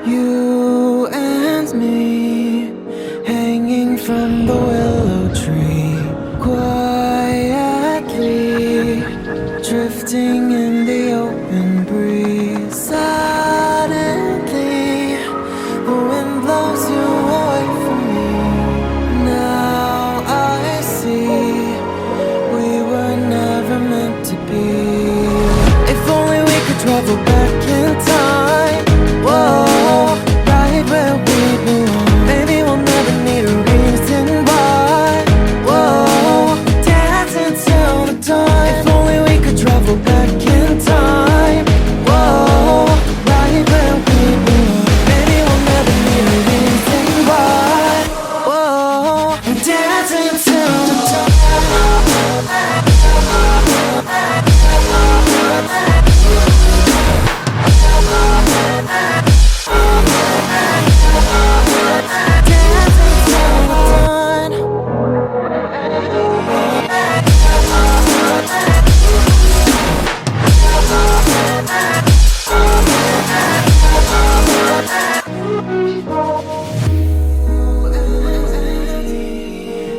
You and me, hanging from the willow tree, quietly drifting in the open breeze. Suddenly, the wind blows you away from me. Now I see we were never meant to be. If only we could travel back in time. Whoa, right where we belong. Maybe we'll never need a reason why. Whoa, dancing till the dawn. If only we could travel back in time. Whoa, right where we belong. Maybe we'll never need a reason why. Whoa, dancing till the dawn.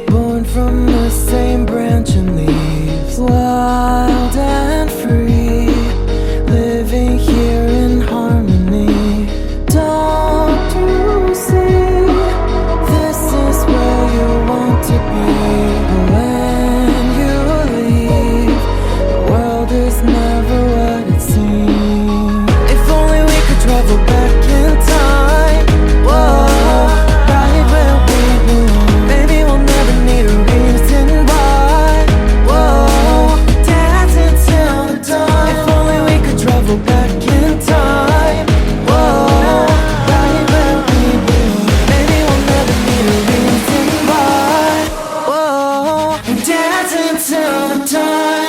Born from the same branch and leaves, wild and free, living here in harmony. Don't you see? This is where you want to be. But when you leave, the world is never what it seems. If only we could travel back in time. Whoa, right where we belong. Maybe we'll never need a reason why. Whoa, dancing till the dawn. If only we could travel back in time. Whoa, right where we belong. Maybe we'll never need a reason why. Whoa, dancing till the dawn.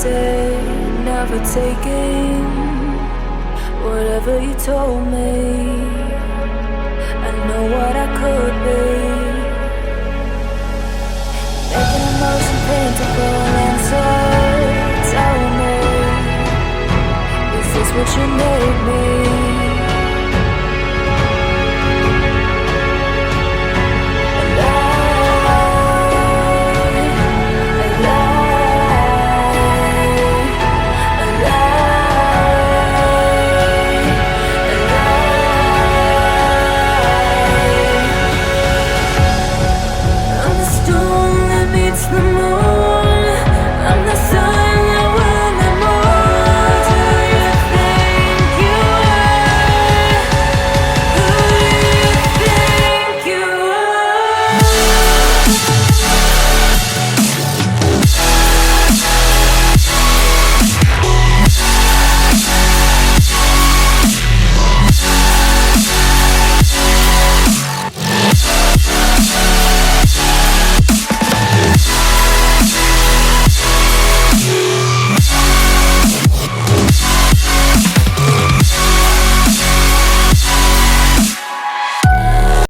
day, never taking whatever you told me. I know what I could be, making emotion paintable and so tell me, is this what you made me?